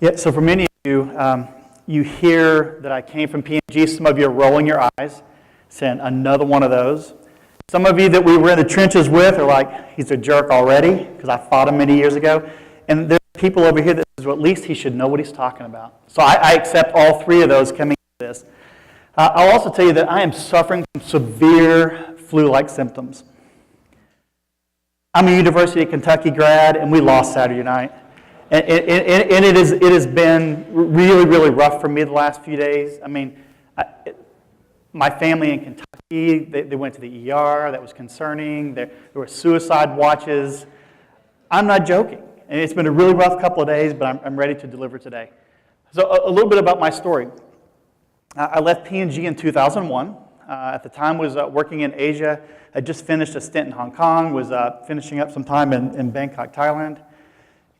Yeah, so for many of you, you hear that I came from P&G. Some of you are rolling your eyes, saying another one of those. Some of you that we were in the trenches with are like, he's a jerk already, because I fought him many years ago. And there's people over here that says, well, at least he should know what he's talking about. So I accept all three of those coming into this. I'll also tell you that I am suffering from severe flu-like symptoms. I'm a University of Kentucky grad, and we lost Saturday night. And it has been really, really rough for me the last few days. I mean, my family in Kentucky, they went to the ER. That was concerning. There were suicide watches. I'm not joking. And it's been a really rough couple of days, but I'm ready to deliver today. So a little bit about my story. I left P&G in 2001. At the time, was working in Asia. I just finished a stint in Hong Kong. Was finishing up some time in Bangkok, Thailand.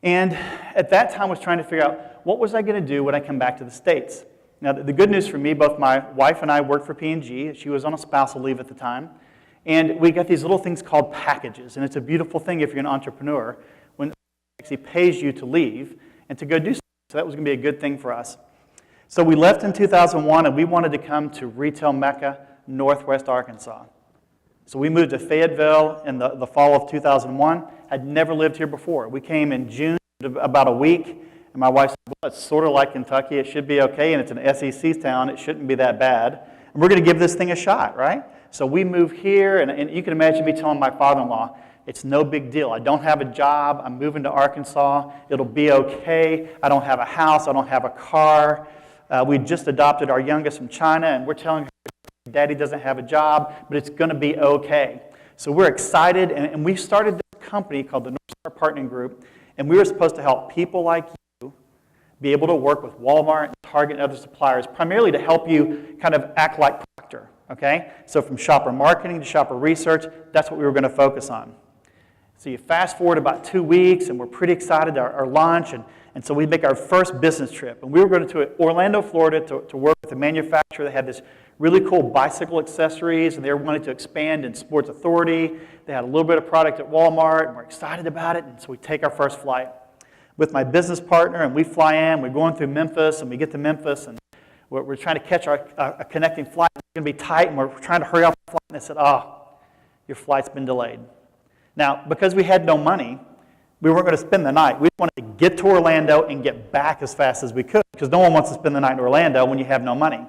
And at that time, I was trying to figure out what was I going to do when I come back to the States. Now, the good news for me, both my wife and I worked for P&G. She was on a spousal leave at the time. And we got these little things called packages. And it's a beautiful thing if you're an entrepreneur when it actually pays you to leave and to go do something. So that was going to be a good thing for us. So we left in 2001, and we wanted to come to retail Mecca, Northwest Arkansas. So we moved to Fayetteville in the fall of 2001. I'd never lived here before. We came in June, about a week, and my wife said, well, it's sort of like Kentucky. It should be okay, and it's an SEC town. It shouldn't be that bad. And we're going to give this thing a shot, right? So we moved here, and you can imagine me telling my father-in-law, it's no big deal. I don't have a job. I'm moving to Arkansas. It'll be okay. I don't have a house. I don't have a car. We just adopted our youngest from China, and we're telling her, Daddy doesn't have a job, but it's going to be okay. So we're excited, and we started this company called the North Star Partnering Group, and we were supposed to help people like you be able to work with Walmart, Target, and other suppliers, primarily to help you kind of act like Procter, okay? So from shopper marketing to shopper research, that's what we were going to focus on. So you fast forward about 2 weeks, and we're pretty excited, our launch, and so we make our first business trip. And we were going to Orlando, Florida to work with a manufacturer that had this really cool bicycle accessories, and they were wanting to expand in Sports Authority. They had a little bit of product at Walmart, and we're excited about it, and so we take our first flight with my business partner, and we fly in. We're going through Memphis, and we get to Memphis, and we're trying to catch a connecting flight. It's going to be tight, and we're trying to hurry up the flight, and they said, your flight's been delayed. Now, because we had no money, we weren't going to spend the night. We wanted to get to Orlando and get back as fast as we could, because no one wants to spend the night in Orlando when you have no money.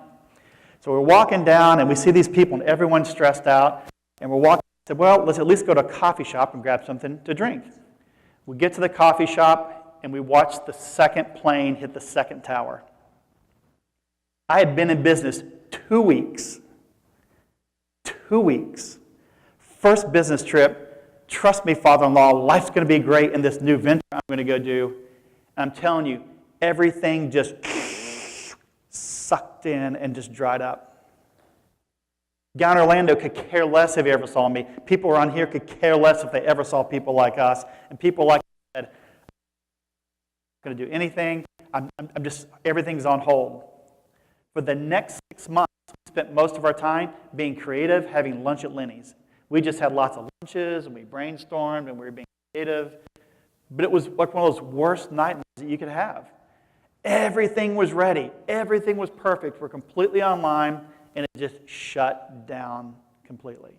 So we're walking down, and we see these people, and everyone's stressed out. And we're walking, and said, well, let's at least go to a coffee shop and grab something to drink. We get to the coffee shop, and we watch the second plane hit the second tower. I had been in business 2 weeks. 2 weeks. First business trip. Trust me, father-in-law, life's going to be great in this new venture I'm going to go do. And I'm telling you, everything just sucked in and just dried up. Guy in Orlando could care less if he ever saw me. People around here could care less if they ever saw people like us. And people like us said, I'm not going to do anything. I'm just, everything's on hold. For the next 6 months, we spent most of our time being creative, having lunch at Lenny's. We just had lots of lunches, and we brainstormed, and we were being creative. But it was like one of those worst nightmares that you could have. Everything was ready. Everything was perfect. We're completely online, and it just shut down completely.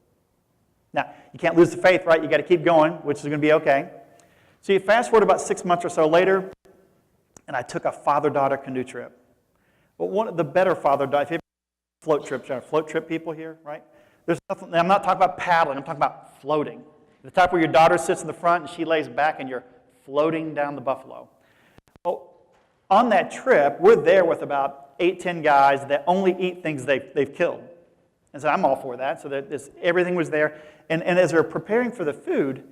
Now, you can't lose the faith, right? You got to keep going, which is going to be okay. So you fast forward about 6 months or so later, and I took a father-daughter canoe trip. But one of the better father-daughter, if you have float trip people here, right? There's nothing, I'm not talking about paddling, I'm talking about floating. The type where your daughter sits in the front and she lays back and you're floating down the Buffalo. Well, on that trip, we're there with about 8-10 guys that only eat things they've killed. And so I'm all for that. So that everything was there. And as we were preparing for the food,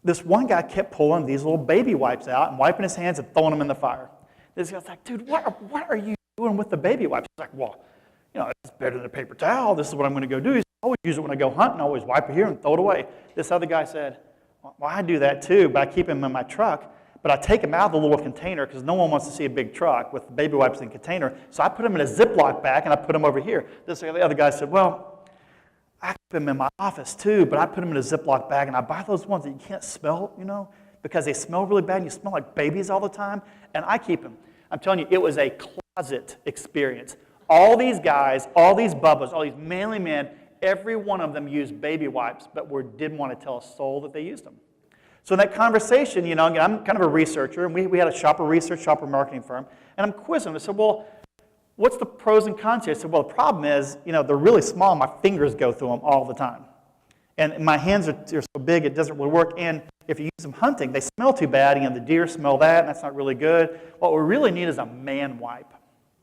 this one guy kept pulling these little baby wipes out and wiping his hands and throwing them in the fire. This guy's like, dude, what are you doing with the baby wipes? He's like, well, it's better than a paper towel. This is what I'm going to go do. He said, I always use it when I go hunting. I always wipe it here and throw it away. This other guy said, well, I do that too, but I keep them in my truck. But I take them out of the little container because no one wants to see a big truck with the baby wipes in a container. So I put them in a Ziploc bag and I put them over here. The other guy said, well, I keep them in my office too, but I put them in a Ziploc bag and I buy those ones that you can't smell, because they smell really bad and you smell like babies all the time, and I keep them. I'm telling you, it was a closet experience. All these guys, all these bubbas, all these manly men, every one of them used baby wipes, but didn't want to tell a soul that they used them. So in that conversation, you know, I'm kind of a researcher, and we had a shopper marketing firm, and I'm quizzing them. I said, well, what's the pros and cons here? I said, well, the problem is, you know, they're really small. My fingers go through them all the time. And my hands are so big, it doesn't really work. And if you use them hunting, they smell too bad. You know, the deer smell that, and that's not really good. What we really need is a man wipe.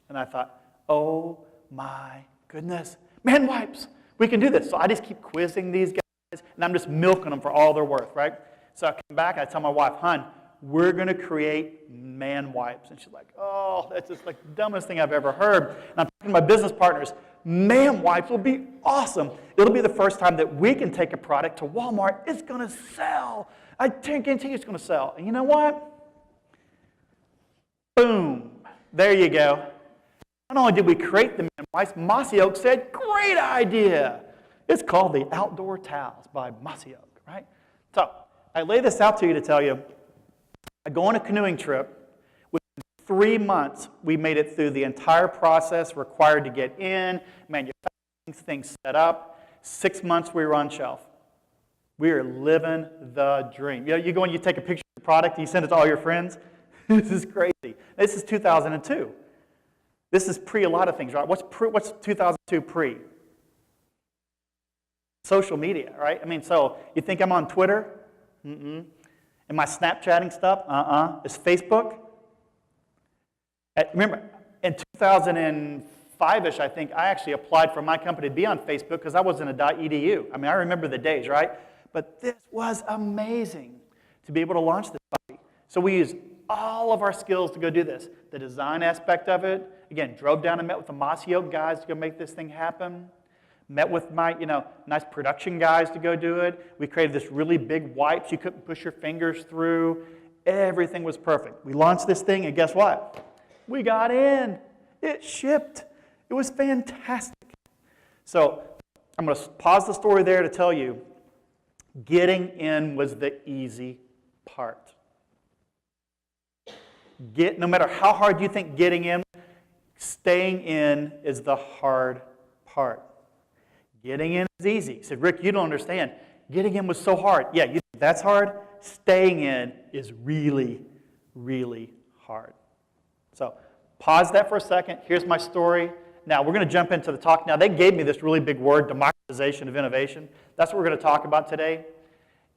And I thought, oh my goodness, man wipes. We can do this. So I just keep quizzing these guys, and I'm just milking them for all they're worth, right? So I come back, I tell my wife, hon, we're going to create man wipes. And she's like, oh, that's just like the dumbest thing I've ever heard. And I'm talking to my business partners, man wipes will be awesome. It'll be the first time that we can take a product to Walmart. It's going to sell. I guarantee it's going to sell. And you know what? Boom. There you go. Not only did we create the man wipes, Mossy Oak said, great idea. It's called the Outdoor Towels by Mossy Oak, right? So I lay this out to you to tell you, I go on a canoeing trip. Within 3 months, we made it through the entire process required to get in, manufacturing things set up. 6 months, we were on shelf. We are living the dream. You know, you go and you take a picture of the product, and you send it to all your friends. This is crazy. This is 2002. This is pre a lot of things, right? What's 2002 pre? Social media, right? I mean, so you think I'm on Twitter? Mm-mm. Am I Snapchatting stuff? Is Facebook? Remember, in 2005-ish, I think, I actually applied for my company to be on Facebook because I wasn't a .edu. I mean, I remember the days, right? But this was amazing to be able to launch this puppy. So we used all of our skills to go do this. The design aspect of it, again, drove down and met with the Mossy Oak guys to go make this thing happen. Met with my, nice production guys to go do it. We created this really big wipes you couldn't push your fingers through. Everything was perfect. We launched this thing, and guess what? We got in. It shipped. It was fantastic. So I'm going to pause the story there to tell you, getting in was the easy part. No matter how hard you think getting in, staying in is the hard part. Getting in is easy. He said, Rick, you don't understand. Getting in was so hard. Yeah, you think that's hard? Staying in is really, really hard. So pause that for a second. Here's my story. Now, we're going to jump into the talk. Now, they gave me this really big word, democratization of innovation. That's what we're going to talk about today.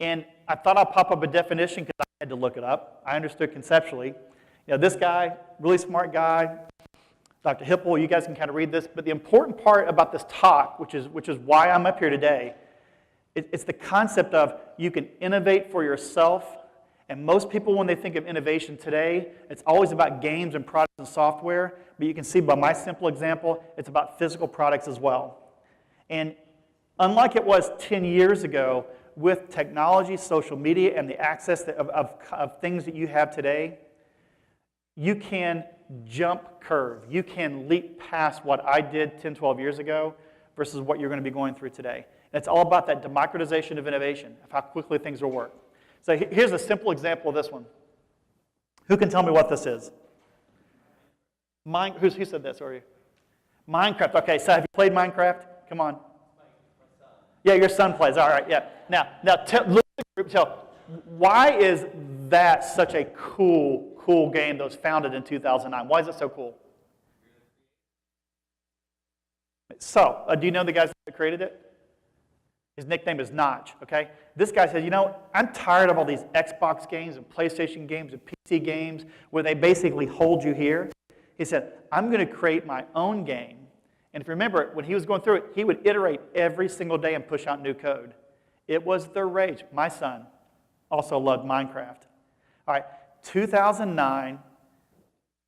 And I thought I'd pop up a definition because I had to look it up. I understood conceptually. This guy, really smart guy, Dr. Hipple, you guys can kind of read this, but the important part about this talk, which is why I'm up here today, it's the concept of you can innovate for yourself. And most people, when they think of innovation today, it's always about games and products and software, but you can see by my simple example, it's about physical products as well. And unlike it was 10 years ago, with technology, social media, and the access of things that you have today, you can jump curve. You can leap past what I did 10, 12 years ago versus what you're going to be going through today. And it's all about that democratization of innovation, of how quickly things will work. So here's a simple example of this one. Who can tell me what this is? Who said this? Or Minecraft. Okay, so have you played Minecraft? Come on. Yeah, your son plays. All right, yeah. Now look at the group. Tell, why is that such a cool game that was founded in 2009? Why is it so cool? So, do you know the guys that created it? His nickname is Notch, okay? This guy says, I'm tired of all these Xbox games and PlayStation games and PC games where they basically hold you here. He said, I'm going to create my own game. And if you remember, when he was going through it, he would iterate every single day and push out new code. It was the rage. My son also loved Minecraft. All right, 2009,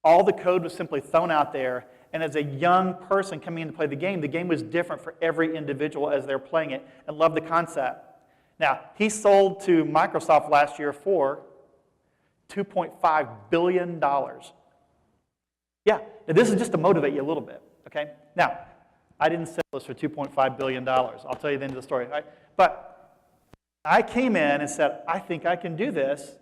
all the code was simply thrown out there, and as a young person coming in to play the game was different for every individual as they're playing it, and loved the concept. Now, he sold to Microsoft last year for $2.5 billion. Yeah, now this is just to motivate you a little bit, okay? Now, I didn't sell this for $2.5 billion. I'll tell you the end of the story, right? But I came in and said, I think I can do this,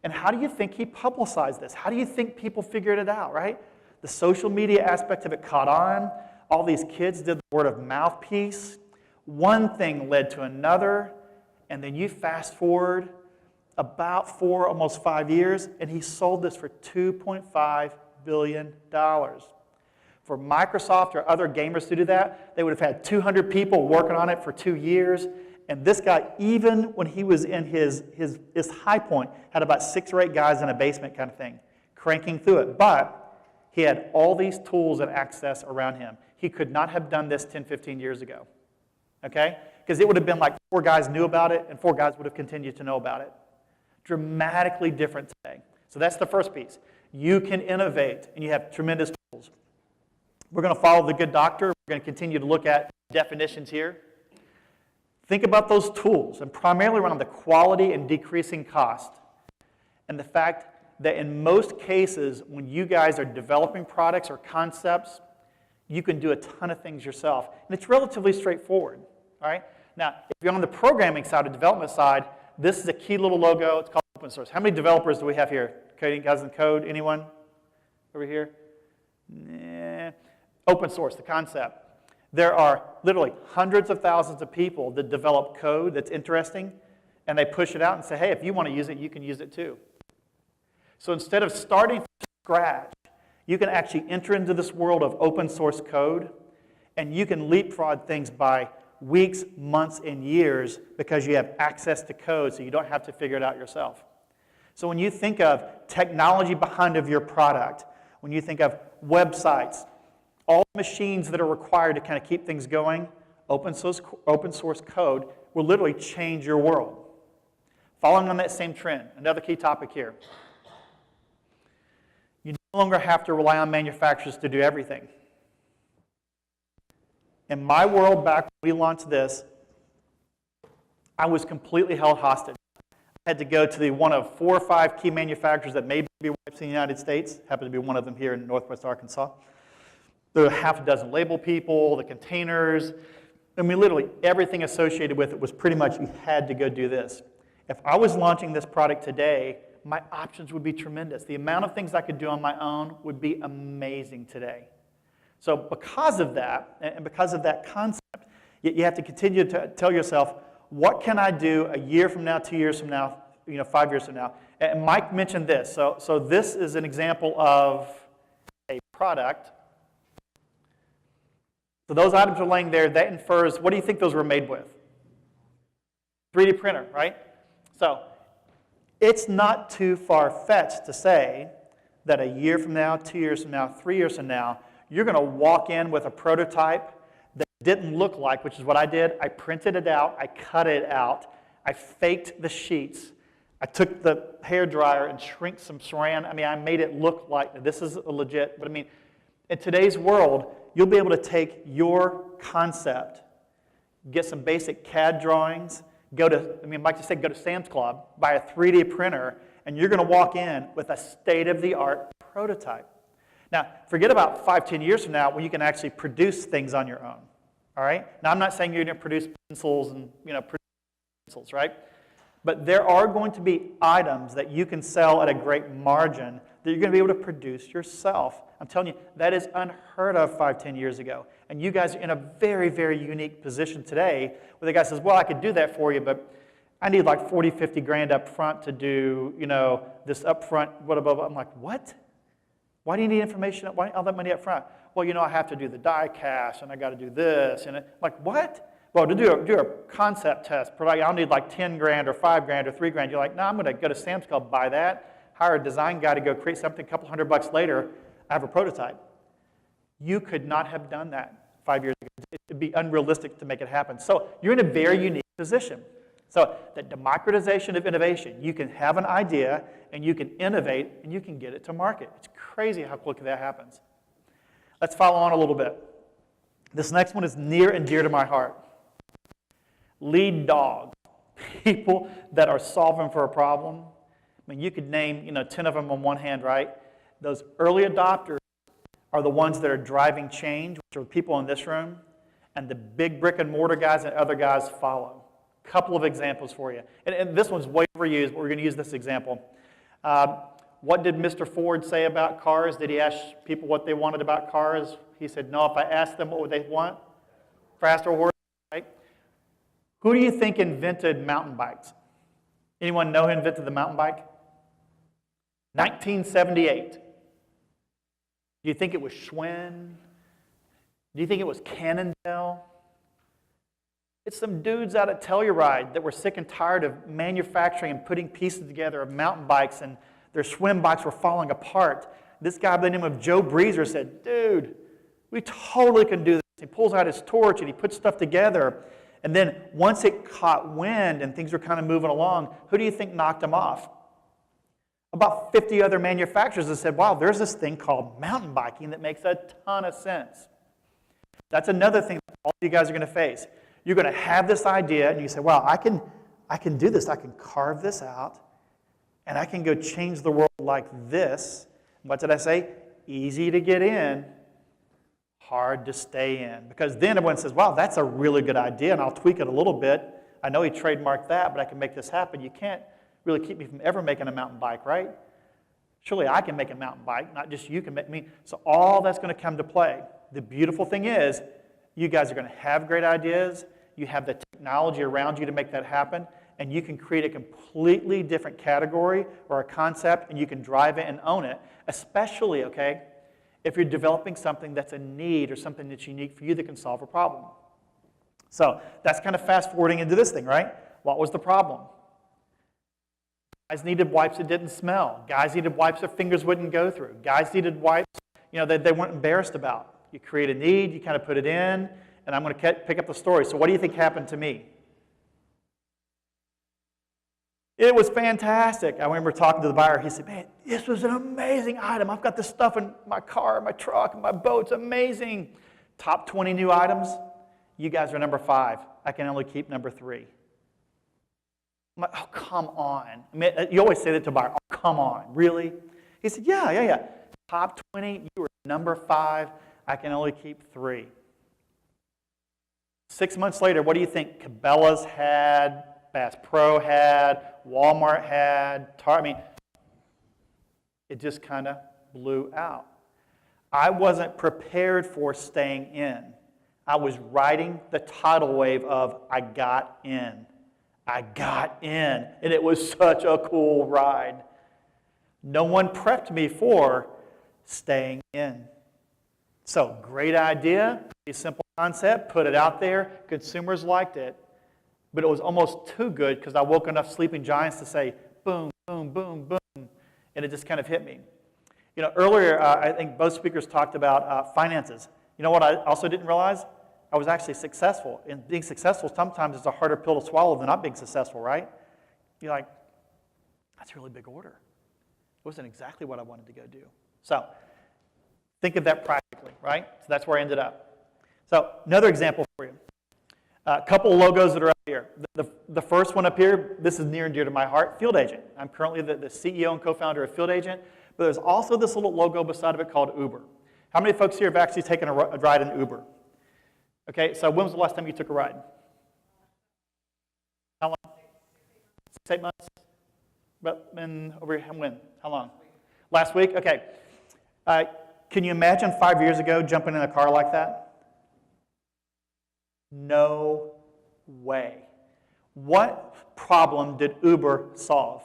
And how do you think he publicized this? How do you think people figured it out, right? The social media aspect of it caught on. All these kids did the word of mouth piece. One thing led to another, and then you fast forward about 4, almost 5 years, and he sold this for $2.5 billion. For Microsoft or other gamers to do that, they would have had 200 people working on it for 2 years. And this guy, even when he was in his high point, had about 6 or 8 guys in a basement kind of thing, cranking through it. But he had all these tools and access around him. He could not have done this 10, 15 years ago. Okay? Because it would have been like 4 guys knew about it, and 4 guys would have continued to know about it. Dramatically different today. So that's the first piece. You can innovate, and you have tremendous tools. We're going to follow the good doctor. We're going to continue to look at definitions here. Think about those tools, and primarily around the quality and decreasing cost, and the fact that in most cases, when you guys are developing products or concepts, you can do a ton of things yourself. And it's relatively straightforward. All right? Now, if you're on the programming side, the development side, this is a key little logo. It's called open source. How many developers do we have here? Coding guys in code? Anyone over here? Nah. Open source, the concept. There are literally hundreds of thousands of people that develop code that's interesting, and they push it out and say, hey, if you want to use it, you can use it too. So instead of starting from scratch, you can actually enter into this world of open source code, and you can leapfrog things by weeks, months, and years because you have access to code, so you don't have to figure it out yourself. So when you think of technology behind of your product, when you think of websites, all machines that are required to kind of keep things going, open source code will literally change your world. Following on that same trend, another key topic here. You no longer have to rely on manufacturers to do everything. In my world, back when we launched this, I was completely held hostage. I had to go to the one of 4 or 5 key manufacturers that may be wipes in the United States, happened to be one of them here in Northwest Arkansas. There were half a dozen label people, the containers. I mean, literally everything associated with it was pretty much you had to go do this. If I was launching this product today, my options would be tremendous. The amount of things I could do on my own would be amazing today. So because of that, and because of that concept, you have to continue to tell yourself, what can I do a year from now, 2 years from now, 5 years from now? And Mike mentioned this. So this is an example of a product. So those items are laying there. That infers, what do you think those were made with? 3D printer, right? So it's not too far-fetched to say that a year from now, 2 years from now, 3 years from now, you're going to walk in with a prototype that didn't look like, which is what I did. I printed it out. I cut it out. I faked the sheets. I took the hairdryer and shrinked some saran. I mean, I made it look like this is legit. But I mean, in today's world, you'll be able to take your concept, get some basic CAD drawings, Mike just said go to Sam's Club, buy a 3D printer, and you're going to walk in with a state-of-the-art prototype. Now, forget about 5, 10 years from now when you can actually produce things on your own. All right? Now, I'm not saying you're going to produce pencils and produce pencils, right? But there are going to be items that you can sell at a great margin that you're going to be able to produce yourself. I'm telling you, that is unheard of 5, 10 years ago. And you guys are in a very, very unique position today where the guy says, well, I could do that for you, but I need like 40, 50 grand up front to do, this up front, blah, blah, blah. I'm like, what? Why do you need information? Why all that money up front? Well, I have to do the die cast, and I got to do this. And I'm like, what? Well, to do a concept test, I'll need like 10 grand or 5 grand or 3 grand. You're like, no, I'm going to go to Sam's Club, buy that, hire a design guy to go create something, a couple $100 later, I have a prototype. You could not have done that 5 years ago. It'd be unrealistic to make it happen. So you're in a very unique position. So the democratization of innovation, you can have an idea, and you can innovate, and you can get it to market. It's crazy how quickly that happens. Let's follow on a little bit. This next one is near and dear to my heart. Lead dogs, people that are solving for a problem. I mean, you could name 10 of them on one hand, right? Those early adopters are the ones that are driving change, which are people in this room, and the big brick and mortar guys and other guys follow. Couple of examples for you. And this one's way overused, but we're going to use this example. What did Mr. Ford say about cars? Did he ask people what they wanted about cars? He said, no, if I asked them what would they want? Faster horses, right? Who do you think invented mountain bikes? Anyone know who invented the mountain bike? 1978. Do you think it was Schwinn? Do you think it was Cannondale? It's some dudes out at Telluride that were sick and tired of manufacturing and putting pieces together of mountain bikes, and their swim bikes were falling apart. This guy by the name of Joe Breezer said, dude, we totally can do this. He pulls out his torch and he puts stuff together. And then once it caught wind and things were kind of moving along, who do you think knocked him off? About 50 other manufacturers that said, wow, there's this thing called mountain biking that makes a ton of sense. That's another thing that all of you guys are going to face. You're going to have this idea and you say, wow, I can do this. I can carve this out and I can go change the world like this. What did I say? Easy to get in, hard to stay in. Because then everyone says, wow, that's a really good idea and I'll tweak it a little bit. I know he trademarked that, but I can make this happen. You can't really keep me from ever making a mountain bike, right? Surely I can make a mountain bike, not just you can make me. So all that's going to come to play. The beautiful thing is, you guys are going to have great ideas. You have the technology around you to make that happen. And you can create a completely different category or a concept, and you can drive it and own it, especially, okay, if you're developing something that's a need or something that's unique for you that can solve a problem. So that's kind of fast forwarding into this thing, right? What was the problem? Guys needed wipes that didn't smell. Guys needed wipes their fingers wouldn't go through. Guys needed wipes, that they weren't embarrassed about. You create a need, you kind of put it in, and I'm going to pick up the story. So what do you think happened to me? It was fantastic. I remember talking to the buyer. He said, man, this was an amazing item. I've got this stuff in my car, my truck, my boat. It's amazing. Top 20 new items. You guys are number 5. I can only keep number 3. I'm like, oh, come on. I mean, you always say that to a buyer. Oh, come on. Really? He said, yeah. Top 20, you were number 5. I can only keep 3. 6 months later, what do you think Cabela's had, Bass Pro had, Walmart had, it just kind of blew out. I wasn't prepared for staying in. I was riding the tidal wave of I got in. I got in, and it was such a cool ride. No one prepped me for staying in. So, great idea, a simple concept, put it out there, consumers liked it, but it was almost too good because I woke enough sleeping giants to say, boom, boom, boom, boom, and it just kind of hit me. Earlier, I think both speakers talked about finances. You know what I also didn't realize? I was actually successful. And being successful sometimes is a harder pill to swallow than not being successful, right? You're like, that's a really big order. It wasn't exactly what I wanted to go do. So, think of that practically, right? So that's where I ended up. So, another example for you. A couple of logos that are up here. The first one up here, this is near and dear to my heart, Field Agent. I'm currently the CEO and co-founder of Field Agent, but there's also this little logo beside of it called Uber. How many folks here have actually taken a ride in Uber? Okay, so when was the last time you took a ride? How long? 6, 8 months? But when? How long? Last week? Okay. Can you imagine 5 years ago jumping in a car like that? No way. What problem did Uber solve?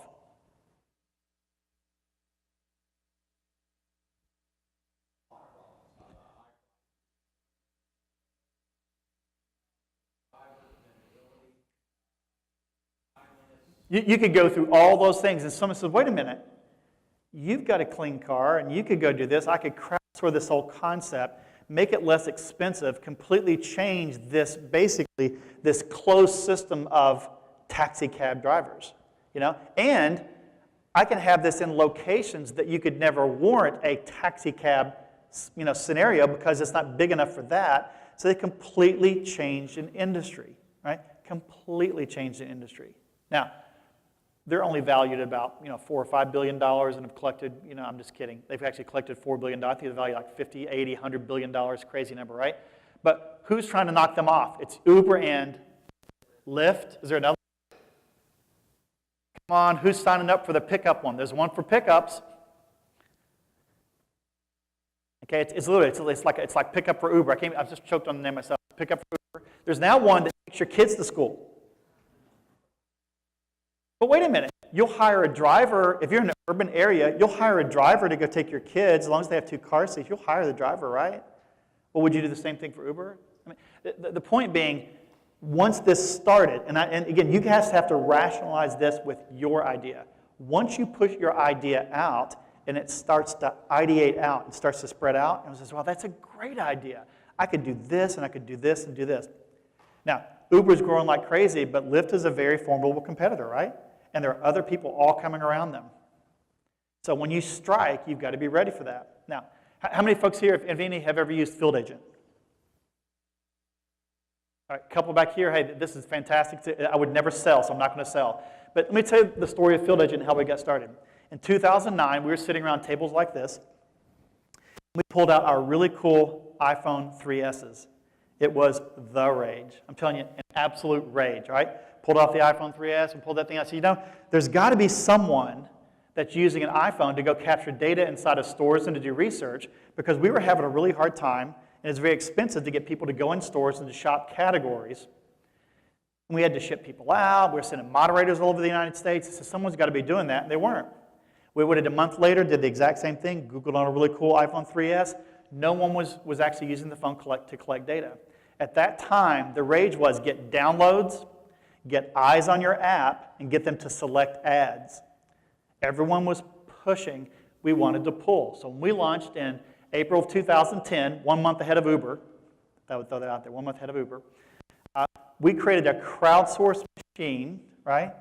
You could go through all those things, and someone says, wait a minute, you've got a clean car, and you could go do this. I could crowdsource this whole concept, make it less expensive, completely change this, basically, this closed system of taxi cab drivers, And I can have this in locations that you could never warrant a taxi cab, scenario because it's not big enough for that. So they completely changed an industry, right? Completely changed the industry. Now, they're only valued at about $4 or $5 billion and have collected, I'm just kidding. They've actually collected $4 billion. I think they value like $50, $80, $100 billion, crazy number, right? But who's trying to knock them off? It's Uber and Lyft. Is there another? Come on, who's signing up for the pickup one? There's one for pickups. Okay, it's literally, it's like pickup for Uber. I've just choked on the name myself. Pickup for Uber. There's now one that takes your kids to school. But wait a minute. You'll hire a driver. If you're in an urban area, you'll hire a driver to go take your kids. As long as they have 2 car seats, you'll hire the driver, right? Well, would you do the same thing for Uber? I mean, the point being, once this started, and again, you guys have to rationalize this with your idea. Once you push your idea out, and it starts to ideate out, it starts to spread out, and it says, well, that's a great idea. I could do this, and I could do this, and do this. Now, Uber's growing like crazy, but Lyft is a very formidable competitor, right? And there are other people all coming around them. So when you strike, you've got to be ready for that. Now, how many folks here, if any, have ever used Field Agent? All right, a couple back here, hey, this is fantastic. I would never sell, so I'm not going to sell. But let me tell you the story of Field Agent and how we got started. In 2009, we were sitting around tables like this. We pulled out our really cool iPhone 3Ss. It was the rage. I'm telling you, an absolute rage, right? Pulled off the iPhone 3S and pulled that thing out. So, you know, there's got to be someone that's using an iPhone to go capture data inside of stores and to do research, because we were having a really hard time, and it's very expensive to get people to go in stores and to shop categories. And we had to ship people out. We were sending moderators all over the United States. So someone's got to be doing that, and they weren't. We waited a month later, did the exact same thing, Googled on a really cool iPhone 3S. No one was actually using the phone to collect data. At that time, the rage was get downloads, get eyes on your app, and get them to select ads. Everyone was pushing. We wanted to pull. So when we launched in April of 2010, 1 month ahead of Uber, I would throw that out there, 1 month ahead of Uber, we created a crowdsourced machine, right?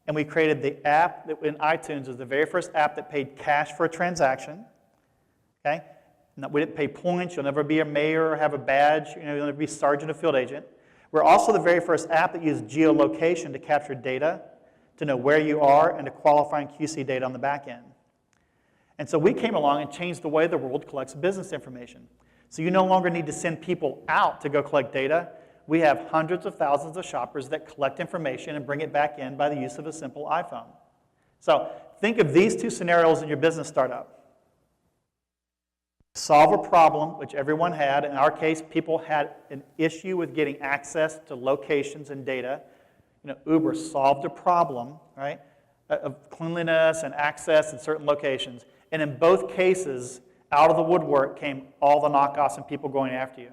And we created the app that in iTunes was the very first app that paid cash for a transaction. Okay? No, we didn't pay points. You'll never be a mayor or have a badge. You'll never be sergeant or field agent. We're also the very first app that used geolocation to capture data, to know where you are, and to qualify and QC data on the back end. And so we came along and changed the way the world collects business information. So you no longer need to send people out to go collect data. We have hundreds of thousands of shoppers that collect information and bring it back in by the use of a simple iPhone. So think of these 2 scenarios in your business startup. Solve a problem, which everyone had. In our case, people had an issue with getting access to locations and data. You know, Uber solved a problem, right, of cleanliness and access in certain locations. And in both cases, out of the woodwork came all the knockoffs and people going after you.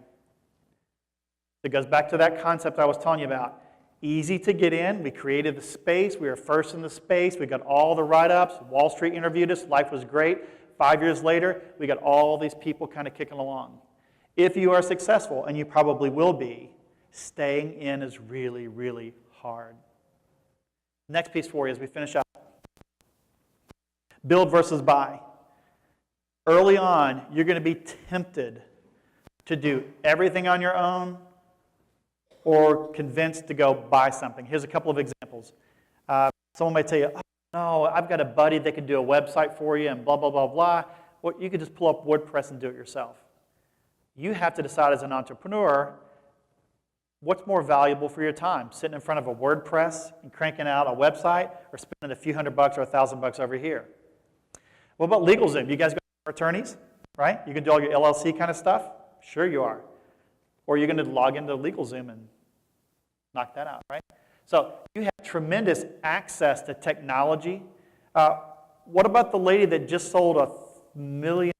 It goes back to that concept I was telling you about. Easy to get in. We created the space. We were first in the space. We got all the write-ups. Wall Street interviewed us. Life was great. 5 years later, we got all these people kind of kicking along. If you are successful, and you probably will be, staying in is really, really hard. Next piece for you as we finish up. Build versus buy. Early on, you're going to be tempted to do everything on your own, or convinced to go buy something. Here's a couple of examples. Someone might tell you, oh, no, I've got a buddy that can do a website for you and blah, blah, blah, blah. Well, you could just pull up WordPress and do it yourself. You have to decide as an entrepreneur what's more valuable for your time, sitting in front of a WordPress and cranking out a website, or spending a few $100 or $1,000 over here. What about LegalZoom? You guys got attorneys, right? You can do all your LLC kind of stuff? Sure you are. Or you're going to log into LegalZoom and knock that out, right? So you have tremendous access to technology. What about the lady that just sold $1 million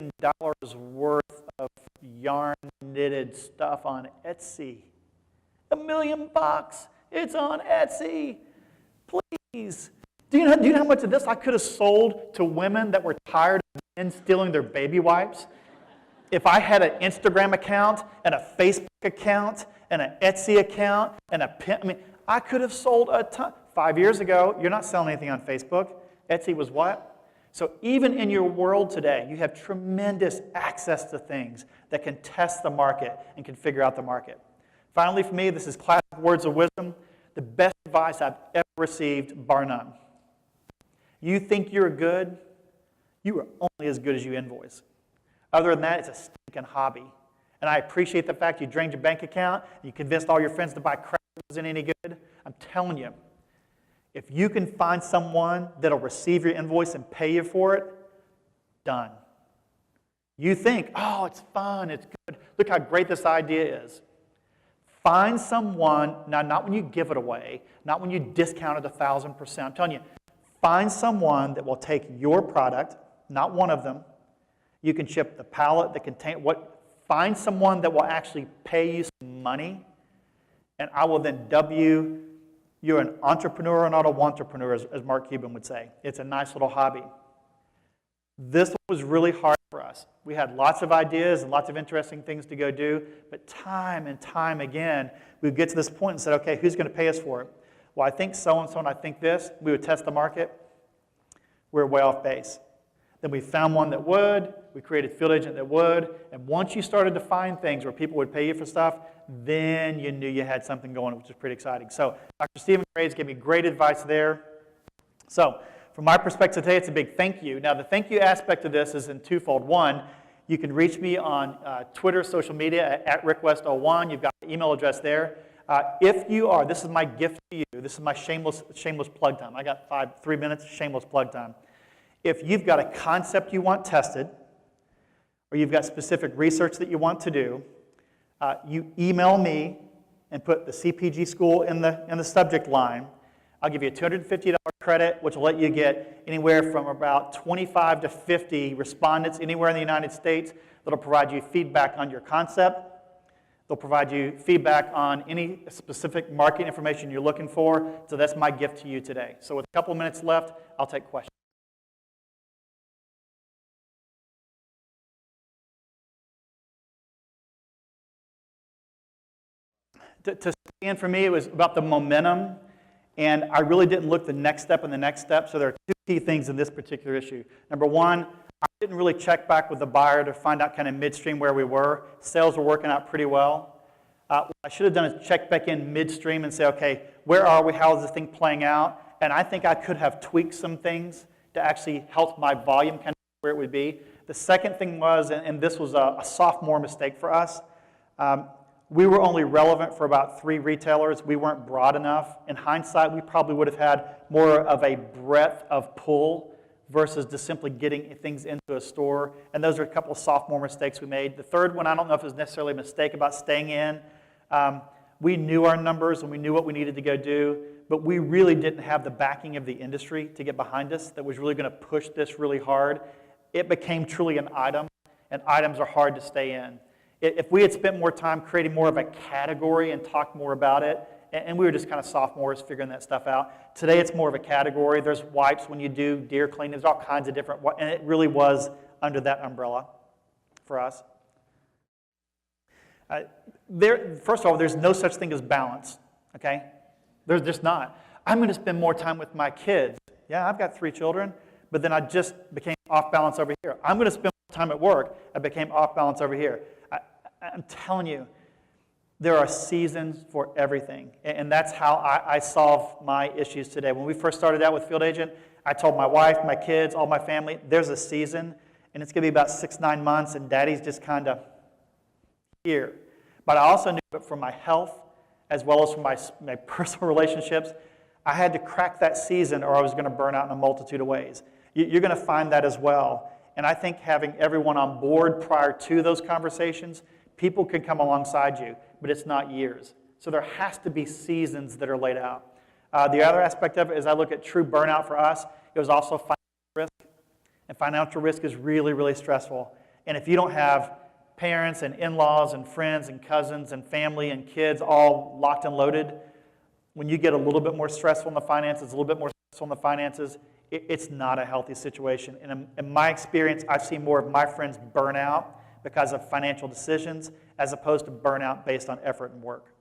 worth of yarn knitted stuff on Etsy? $1 million. It's on Etsy. Please. Do you know how much of this I could have sold to women that were tired of men stealing their baby wipes? If I had an Instagram account and a Facebook account and an Etsy account and a pin, I mean, I could have sold a ton. 5 years ago, you're not selling anything on Facebook. Etsy was what? So even in your world today, you have tremendous access to things that can test the market and can figure out the market. Finally, for me, this is classic words of wisdom. The best advice I've ever received, bar none. You think you're good, you are only as good as you invoice. Other than that, it's a stinking hobby. And I appreciate the fact you drained your bank account, and you convinced all your friends to buy crap that wasn't any good. I'm telling you, If you can find someone that'll receive your invoice and pay you for it, done. You think, oh, it's fun, it's good. Look how great this idea is. Find someone, now not when you give it away, not when you discount it 1,000%. I'm telling you, find someone that will take your product, not one of them. You can ship the pallet, the container, find someone that will actually pay you some money, and I will then dub you, you're an entrepreneur, not a wantrepreneur, as Mark Cuban would say. It's a nice little hobby. This was really hard for us. We had lots of ideas and lots of interesting things to go do, but time and time again, we would get to this point and said, okay, who's going to pay us for it? Well, I think so-and-so, and I think this. We would test the market. We're way off base. Then we found one that would. We created Field Agent that would. And once you started to find things where people would pay you for stuff, then you knew you had something going, which was pretty exciting. So Dr. Stephen Graves gave me great advice there. So from my perspective today, it's a big thank you. Now, the thank you aspect of this is in twofold. One, you can reach me on Twitter, social media, at RickWest01. You've got the email address there. If you are, this is my gift to you. This is my shameless plug time. I got 3 minutes, shameless plug time. If you've got a concept you want tested, or you've got specific research that you want to do, you email me and put the CPG School in the subject line. I'll give you a $250 credit, which will let you get anywhere from about 25 to 50 respondents anywhere in the United States that'll provide you feedback on your concept. They'll provide you feedback on any specific market information you're looking for. So that's my gift to you today. So with a couple minutes left, I'll take questions. To stand for me, it was about the momentum, and I really didn't look the next step and the next step. So there are two key things in this particular issue. Number one, I didn't really check back with the buyer to find out kind of midstream where we were. Sales were working out pretty well. What I should have done is check back in midstream and say, okay, where are we? How is this thing playing out? And I think I could have tweaked some things to actually help my volume kind of where it would be. The second thing was, and this was a sophomore mistake for us, we were only relevant for about 3 retailers. We weren't broad enough. In hindsight, we probably would have had more of a breadth of pull versus just simply getting things into a store. And those are a couple of sophomore mistakes we made. The third one, I don't know if it was necessarily a mistake about staying in. We knew our numbers and we knew what we needed to go do, but we really didn't have the backing of the industry to get behind us that was really going to push this really hard. It became truly an item, and items are hard to stay in. If we had spent more time creating more of a category and talked more about it, and we were just kind of sophomores figuring that stuff out. Today it's more of a category. There's wipes when you do deer cleaning. There's all kinds of different, and it really was under that umbrella for us. First of all, there's no such thing as balance, okay? There's just not. I'm going to spend more time with my kids. Yeah, I've got 3 children, but then I just became off balance over here. I'm going to spend more time at work. I became off balance over here. I'm telling you, there are seasons for everything. And that's how I solve my issues today. When we first started out with Field Agent, I told my wife, my kids, all my family, there's a season, and it's going to be about 6-9 months, and Daddy's just kind of here. But I also knew that for my health, as well as for my personal relationships, I had to crack that season or I was going to burn out in a multitude of ways. You're going to find that as well. And I think having everyone on board prior to those conversations, people can come alongside you, but it's not years. So there has to be seasons that are laid out. The other aspect of it is I look at true burnout for us. It was also financial risk. And financial risk is really, really stressful. And if you don't have parents and in-laws and friends and cousins and family and kids all locked and loaded, when you get a little bit more stressful in the finances, it's not a healthy situation. And in my experience, I've seen more of my friends burn out because of financial decisions as opposed to burnout based on effort and work.